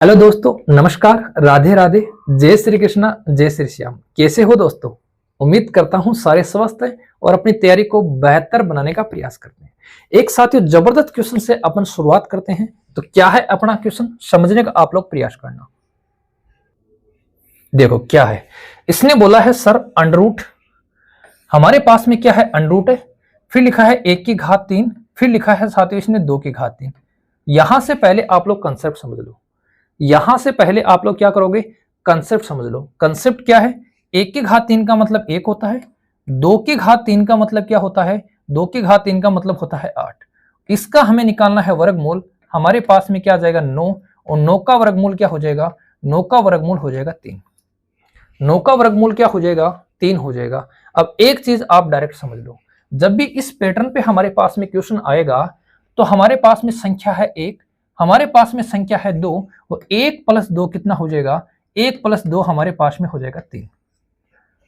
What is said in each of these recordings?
Hello दोस्तों, नमस्कार, राधे राधे, जय श्री कृष्णा, जय श्री श्याम। कैसे हो दोस्तों? उम्मीद करता हूं सारे स्वस्थ हैं और अपनी तैयारी को बेहतर बनाने का प्रयास करते हैं। एक साथियों, जबरदस्त क्वेश्चन से अपन शुरुआत करते हैं। तो क्या है अपना क्वेश्चन, समझने का आप लोग प्रयास करना। देखो क्या है, इसने बोला है सर अंडर रूट, हमारे पास में क्या है अंडर रूट है, फिर लिखा है 1 की घात 3, फिर लिखा है साथियों इसने 2 की घात 3। यहां से पहले आप लोग कंसेप्ट समझ लो। यहां से पहले आप लोग क्या करोगे, कंसेप्ट समझ लो। कंसेप्ट क्या है, 1 की घात 3 का मतलब 1 होता है, 2 की घात 3 का मतलब क्या होता है, 2 की घात 3 का मतलब होता है 8। इसका हमें निकालना है वर्गमूल। हमारे पास में क्या आ जाएगा 9, और 9 का वर्गमूल क्या हो जाएगा, 9 का वर्गमूल हो जाएगा 3। 9 का वर्गमूल क्या हो जाएगा, 3 हो जाएगा। अब एक चीज आप डायरेक्ट समझ लो, जब भी इस पैटर्न पे हमारे पास में क्वेश्चन आएगा तो हमारे पास में संख्या है 1, हमारे पास में संख्या है 2, और 1 + 2 कितना हो जाएगा, 1 + 2 हमारे पास में हो जाएगा 3।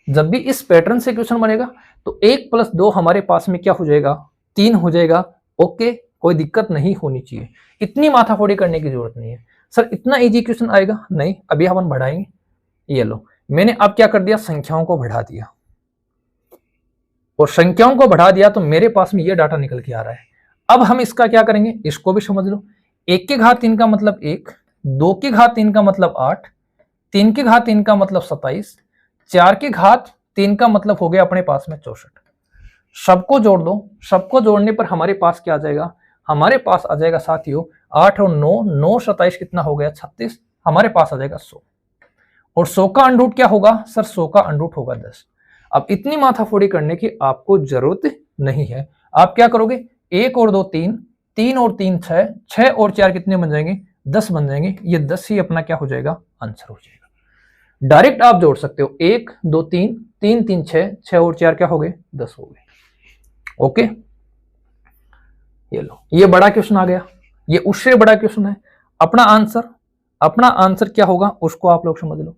जब भी इस पैटर्न से क्वेश्चन बनेगा तो 1 + 2 हमारे पास में क्या हो जाएगा, 3 हो जाएगा। ओके, कोई दिक्कत नहीं होनी चाहिए, इतनी माथाफोड़ी करने की जरूरत नहीं है। सर इतना इजी क्वेश्चन आएगा नहीं, अभी हम बढ़ाएंगे। ये लो, मैंने अब क्या कर दिया, संख्याओं को बढ़ा दिया, और संख्याओं को बढ़ा दिया तो मेरे पास में ये डाटा निकल के आ रहा है। अब हम इसका क्या करेंगे, इसको भी समझ लो। 1 की घात 3 का मतलब 1, 2 की घात 3 का मतलब 8, 3 की घात 3 का मतलब 27, 4 की घात 3 का मतलब हो गया अपने पास में 64। सबको जोड़ दो, सबको जोड़ने पर हमारे पास क्या आ जाएगा, हमारे पास आ जाएगा साथियों 8 और 9, 9 27 कितना हो गया 36, हमारे पास आ जाएगा 100। और 100 का अंडर रूट क्या होगा सर, 100 का अंडर रूट होगा 10। अब इतनी माथाफोड़ी करने की आपको जरूरत नहीं है। आप क्या करोगे, 1 और 2 3, 3 और 3 6, 6 और 4 कितने बन जाएंगे, 10 बन जाएंगे। ये 10 ही अपना क्या हो जाएगा, आंसर हो जाएगा। डायरेक्ट आप जोड़ सकते हो, 1 2 3, 3 3 6, 6 और 4 क्या हो गए, 10 हो गए। ओके, ये लो, ये बड़ा क्वेश्चन आ गया, ये उससे बड़ा क्वेश्चन है। अपना आंसर क्या होगा उसको आप लोग समझ लो।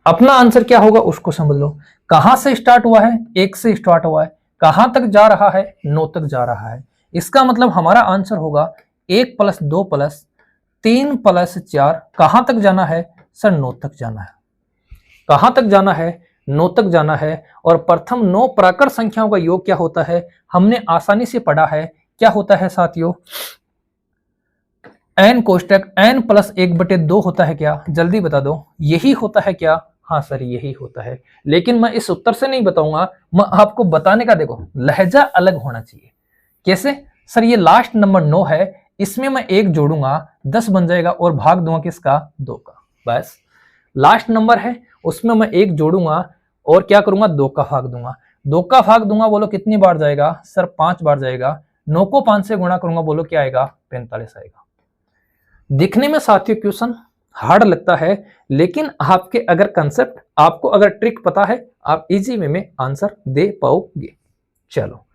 अपना आंसर क्या होगा उसको समझ लो। कहां से स्टार्ट हुआ है, 1 से स्टार्ट हुआ है, कहां तक जा रहा है, 9 तक जा रहा है। इसका मतलब हमारा आंसर होगा 1 + 2 + 3 + 4, कहां तक जाना है सर, 9 तक जाना है। कहां तक जाना है, 9 तक जाना है। और प्रथम 9 प्राकृत संख्याओं का योग क्या होता है, हमने आसानी से पढ़ा है, क्या होता है साथियों, n कोष्टक n + 1/2 होता है क्या, जल्दी बता दो, यही होता है क्या? हाँ सर यही होता है। लेकिन मैं इस उत्तर से नहीं बताऊंगा, मैं आपको बताने का, देखो लहजा अलग होना चाहिए। कैसे सर, ये लास्ट नंबर 9 है, इसमें मैं 1 जोड़ूंगा 10 बन जाएगा, और भाग दूंगा किसका, 2 का। बस लास्ट नंबर है, उसमें मैं 1 जोड़ूंगा और क्या करूंगा, 2 का भाग दूंगा। 2 का भाग दूंगा, बोलो कितनी बार जाएगा सर, 5 बार जाएगा। 9 को 5 से गुणा करूंगा, बोलो क्या आएगा, 45 आएगा। दिखने में साथियों क्वेश्चन हार्ड लगता है, लेकिन आपके अगर कंसेप्ट, आपको अगर ट्रिक पता है, आप इजी वे में आंसर दे पाओगे। चलो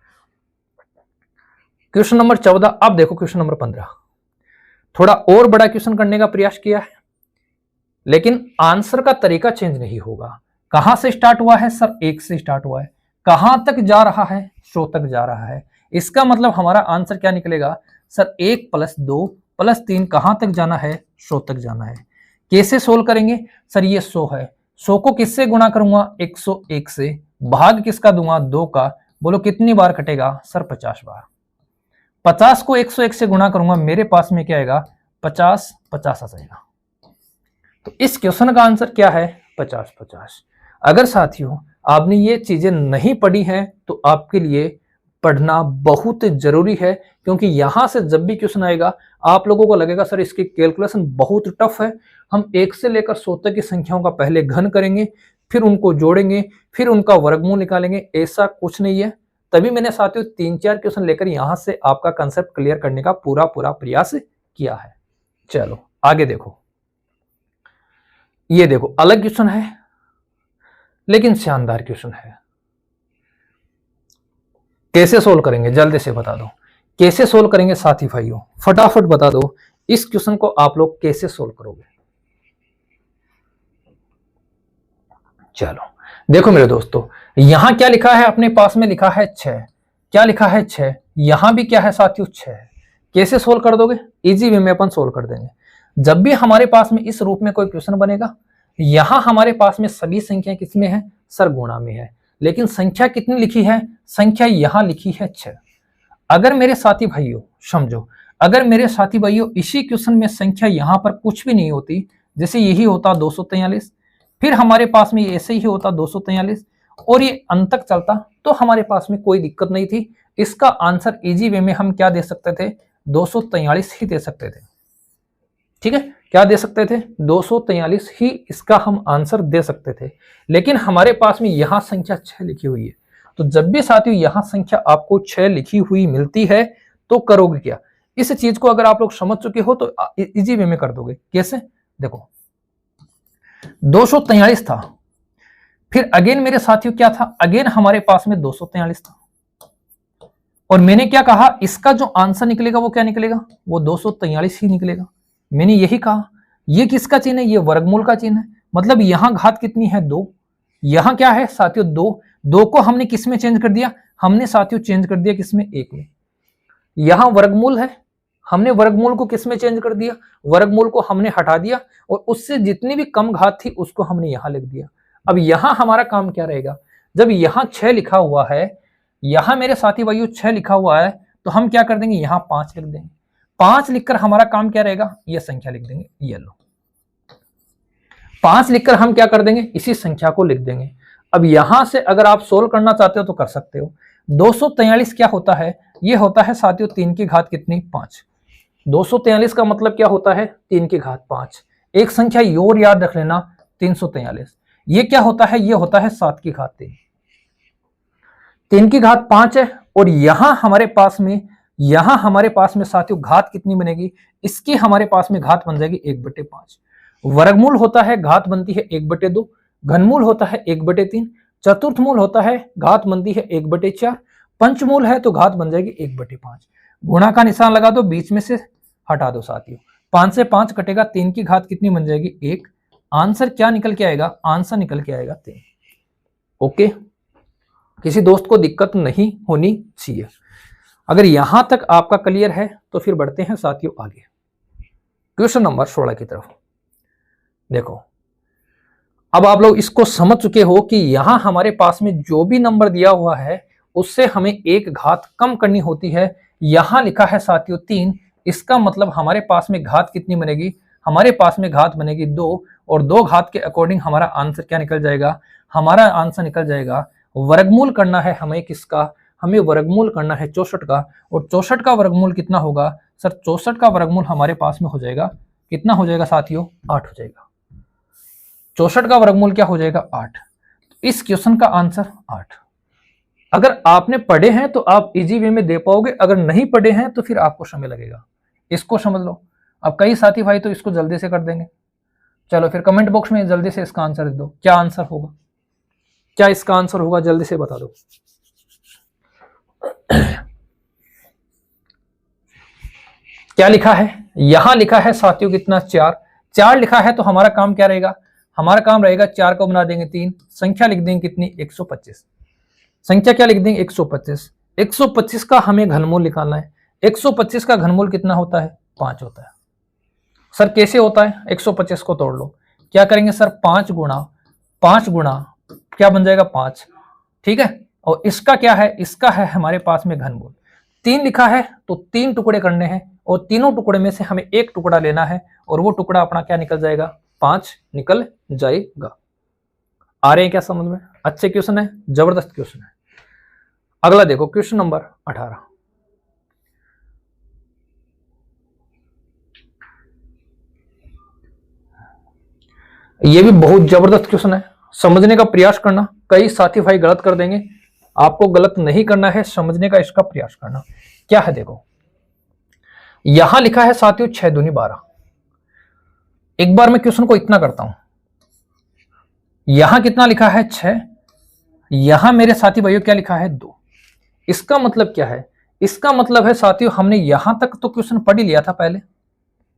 क्वेश्चन नंबर 14। अब देखो क्वेश्चन नंबर 15, थोड़ा और बड़ा क्वेश्चन करने का प्रयास किया है, लेकिन आंसर का तरीका चेंज नहीं होगा। कहां से स्टार्ट हुआ है सर, 1 से स्टार्ट हुआ है, कहां तक जा रहा है, 100 तक जा रहा है। इसका मतलब हमारा आंसर क्या निकलेगा सर, 1 + 2 + 3 कहां तक जाना है, 100 तक जाना है। कैसे सोल्व करेंगे सर, ये 100 है, 100 को किससे गुणा करूंगा, 101 से, भाग किसका दूंगा, 2 का। बोलो कितनी बार कटेगा सर, 50 बार। 50 को 101 से गुणा करूंगा, मेरे पास में क्या आएगा, 50 50 आ जाएगा। तो इस क्वेश्चन का आंसर क्या है, 50 50। अगर साथियों आपने ये चीजें नहीं पढ़ी हैं तो आपके लिए पढ़ना बहुत जरूरी है, क्योंकि यहां से जब भी क्वेश्चन आएगा आप लोगों को लगेगा सर इसकी कैलकुलेशन बहुत टफ है। हम 1 से लेकर 100 तक की संख्याओं का पहले घन करेंगे, फिर उनको जोड़ेंगे, फिर उनका वर्गमूल निकालेंगे। ऐसा कुछ नहीं है। तभी मैंने साथियों 3-4 क्वेश्चन लेकर यहां से आपका कंसेप्ट क्लियर करने का पूरा प्रयास किया है। चलो आगे देखो, ये देखो अलग क्वेश्चन है, लेकिन शानदार क्वेश्चन है। कैसे सोल्व करेंगे जल्दी से बता दो, कैसे सोल्व करेंगे साथी भाइयों, फटाफट बता दो इस क्वेश्चन को आप लोग कैसे सोल्व करोगे। चलो देखो मेरे दोस्तों, यहां क्या लिखा है, अपने पास में लिखा है 6, क्या लिखा है 6, यहां भी क्या है साथियों 6 है। कैसे सोल्व कर दोगे? इजी वे में अपन सोल्व कर देंगे। जब भी हमारे पास में इस रूप में कोई क्वेश्चन बनेगा, यहां हमारे पास में सभी संख्या किसमें है? सर गुणा में है। लेकिन संख्या कितनी लिखी है? संख्या यहां लिखी है 6। अगर मेरे साथी भाइयों समझो, अगर मेरे साथी भाइयों इसी क्वेश्चन में संख्या यहां पर कुछ भी नहीं होती, जैसे यही होता 243, फिर हमारे पास में ऐसे ही होता 243 और ये अंत तक चलता, तो हमारे पास में कोई दिक्कत नहीं थी। इसका आंसर इजी वे में हम क्या दे सकते थे? 243 ही दे सकते थे। ठीक है, क्या दे सकते थे? 243 ही इसका हम आंसर दे सकते थे। लेकिन हमारे पास में यहां संख्या 6 लिखी हुई है, तो जब भी साथियों यहां संख्या आपको 6 लिखी हुई मिलती है तो करोगे क्या? इस चीज को अगर आप लोग समझ चुके हो तो इजी वे में कर दोगे। कैसे? देखो 243 था, फिर अगेन मेरे साथियों क्या था? अगेन हमारे पास में 243 था, और मैंने क्या कहा? इसका जो आंसर निकलेगा वो क्या निकलेगा? वो 243 ही निकलेगा। मैंने यही कहा। ये किसका चिन्ह है? ये वर्गमूल का चिन्ह है। मतलब यहां घात कितनी है? 2। यहां क्या है साथियों? 2 को हमने किस में चेंज कर दिया? हमने साथियों चेंज कर दिया किसमें? 1 में। यहां वर्गमूल है, हमने वर्गमूल को किस में चेंज कर दिया? वर्गमूल को हमने हटा दिया और उससे जितनी भी कम घात थी उसको हमने यहां लिख दिया। अब यहां हमारा काम क्या रहेगा? जब यहां 6 लिखा हुआ है, यहां मेरे साथी भाइयों 6 लिखा हुआ है, तो हम क्या कर देंगे? यहां 5 लिख देंगे। 5 लिखकर हमारा काम क्या रहेगा? यह संख्या लिख देंगे। ये लो 5 लिखकर हम क्या कर देंगे? इसी संख्या को लिख देंगे। अब यहां से अगर आप सोल्व करना चाहते हो तो कर सकते हो। 243 क्या होता है? ये होता है साथियों 3 की घात कितनी? 5। 243 का मतलब क्या होता है? 3 की घात 5। एक संख्या और याद रख लेना, 343। ये क्या होता है? ये होता है 7 की घात 3। 3 की घात 5 है, और यहां हमारे पास में साथियों घात कितनी बनेगी? इसकी हमारे पास में घात बन जाएगी 1/5। वर्गमूल होता है घात बनती है 1/2, घनमूल होता है 1/3, चतुर्थ मूल होता है घात बनती है 1/4, पंचमूल है तो घात बन जाएगी 1/5। गुणा का निशान लगा दो, बीच में से हटा दो साथियों। 5 से 5 कटेगा, 3 की घात कितनी बन जाएगी? 1। आंसर क्या निकल के आएगा? आंसर निकल के आएगा 3। ओके, किसी दोस्त को दिक्कत नहीं होनी चाहिए। अगर यहां तक आपका क्लियर है तो फिर बढ़ते हैं साथियों आगे क्वेश्चन नंबर 16 की तरफ। देखो अब आप लोग इसको समझ चुके हो कि यहां हमारे पास में जो भी नंबर दिया हुआ है उससे हमें एक घात कम करनी होती है। यहां लिखा है साथियों 3, इसका मतलब हमारे पास में घात कितनी बनेगी? हमारे पास में घात बनेगी 2, और 2 घात के अकॉर्डिंग हमारा आंसर क्या निकल जाएगा? हमारा आंसर निकल जाएगा, वर्गमूल करना है हमें किसका? हमें वर्गमूल करना है 64 का, और 64 का वर्गमूल कितना होगा? सर 64 का वर्गमूल हमारे पास में हो जाएगा, कितना हो जाएगा साथियों? 8 हो जाएगा। 64 का वर्गमूल क्या हो जाएगा? 8। इस क्वेश्चन का आंसर 8। अगर आपने पढ़े हैं तो आप इजी वे में दे पाओगे, अगर नहीं पढ़े हैं तो फिर आपको समय लगेगा। इसको समझ लो। अब कई साथी भाई तो इसको जल्दी से कर देंगे। चलो फिर कमेंट बॉक्स में जल्दी से इसका आंसर दे दो। क्या आंसर होगा? क्या इसका आंसर होगा? जल्दी से बता दो। क्या लिखा है? यहां लिखा है साथियों कितना? 4 लिखा है, तो हमारा काम क्या रहेगा? हमारा काम रहेगा 4 को बना देंगे 3, संख्या लिख देंगे कितनी? 125। संख्या क्या लिख देंगे? 125। 125 का हमें घनमूल निकालना है। 125 का घनमूल कितना होता है? 5 होता है। सर कैसे होता है? 125 को तोड़ लो। क्या करेंगे सर? 5 गुणा क्या बन जाएगा? 5। ठीक है, और इसका क्या है? इसका है हमारे पास में घनमूल। 3 लिखा है तो 3 टुकड़े करने हैं, और तीनों टुकड़े में से हमें एक टुकड़ा लेना है, और वो टुकड़ा अपना क्या निकल जाएगा? 5 निकल जाएगा। आ रहे हैं क्या समझ में? अच्छे क्वेश्चन है, जबरदस्त क्वेश्चन है। अगला देखो क्वेश्चन नंबर 18। ये भी बहुत जबरदस्त क्वेश्चन है, समझने का प्रयास करना। कई साथी भाई गलत कर देंगे, आपको गलत नहीं करना है, समझने का इसका प्रयास करना। क्या है देखो, यहां लिखा है साथियों 6 दूनी 12। एक बार मैं क्वेश्चन को इतना करता हूं, यहां कितना लिखा है? 6। यहां मेरे साथी भाइयों क्या लिखा है? 2। इसका मतलब क्या है? इसका मतलब है साथियों हमने यहां तक तो क्वेश्चन पढ़ ही लिया था पहले।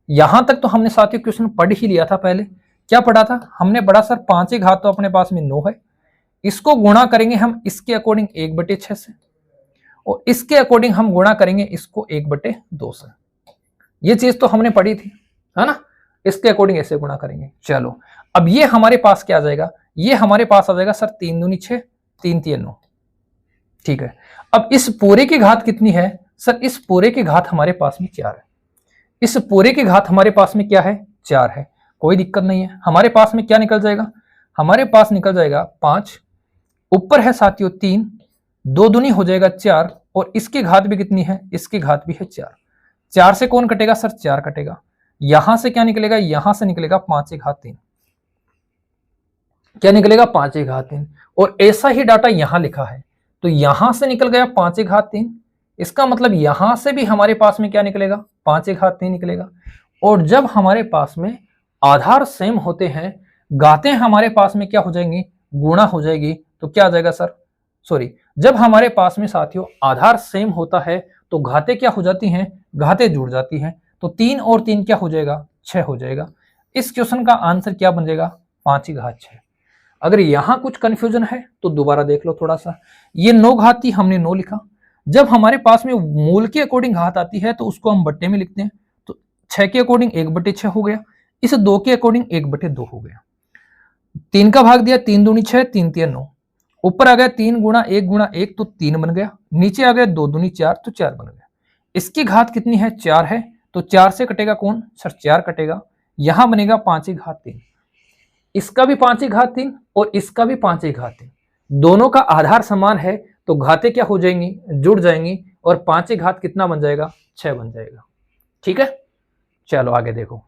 यहां तक तो हमने साथियों क्वेश्चन पढ़ ही लिया था पहले। क्या पढ़ा था हमने? बड़ा सर 5 की घात तो अपने पास में 9 है, इसको गुणा करेंगे हम इसके अकॉर्डिंग 1/6 से, और इसके अकॉर्डिंग हम गुणा करेंगे इसको 1/2 से। ये चीज तो हमने पढ़ी थी, है ना। इसके अकॉर्डिंग ऐसे गुणा करेंगे। चलो अब ये हमारे पास क्या आ जाएगा, ये हमारे पास आ जाएगा सर 3 दूनी 6, 3 3 9। ठीक है, अब इस पूरे की घात कितनी है सर, इस पूरे की घात हमारे पास में 4 है। इस पूरे की घात हमारे पास में क्या है, 4 है। कोई दिक्कत नहीं है, हमारे पास में क्या निकल जाएगा, हमारे पास निकल जाएगा 5, ऊपर है साथियों 3, 2 दूनी हो जाएगा 4, और इसकी घात भी कितनी है, इसकी घात भी है 4। 4 से कौन कटेगा सर, 4 कटेगा। यहां से क्या निकलेगा, यहां से निकलेगा 5 की घात 3, क्या निकलेगा 5 की घात 3। और ऐसा ही डाटा यहां लिखा है, तो यहां से निकल गया 5 की घात 3, इसका मतलब यहां से भी हमारे पास में क्या निकलेगा, 5 की घात 3 निकलेगा। और जब हमारे पास में आधार सेम होते हैं, घातें हमारे पास में क्या हो जाएंगी, गुणा हो जाएगी, तो क्या आ जाएगा सर, सॉरी, जब हमारे पास में साथियों आधार सेम होता है तो घातें क्या हो जाती हैं, घातें जुड़ जाती हैं। तो 3 और 3 क्या हो जाएगा, 6 हो जाएगा। इस क्वेश्चन का आंसर क्या बन जाएगा, 5 की घात 6। अगर यहां कुछ कंफ्यूजन है तो दोबारा देख लो थोड़ा सा। ये 9 घात थी, हमने 9 लिखा। जब हमारे पास में मूल के अकॉर्डिंग घात आती है तो उसको हम बट्टे में लिखते हैं, तो 6 के अकॉर्डिंग 1/6 हो गया, इस 2 के अकॉर्डिंग 1/2 हो गया। 3 का भाग दिया, 3 दूनी 6, 3 3 9, ऊपर आ गया 3 गुणा 1 तो 3 बन गया, नीचे आ गया 2 दूनी 4 तो 4 बन गया। इसकी घात कितनी है, 4 है, तो 4 से कटेगा कौन सर, 4 कटेगा। यहां बनेगा 5 की घात 3, इसका भी 5 की घात 3 और इसका भी 5 की घात 3, दोनों का आधार समान है तो घातें क्या हो जाएंगी, जुड़ जाएंगी, और 5 की घात कितना बन जाएगा, 6 बन जाएगा। ठीक है, चलो आगे देखो।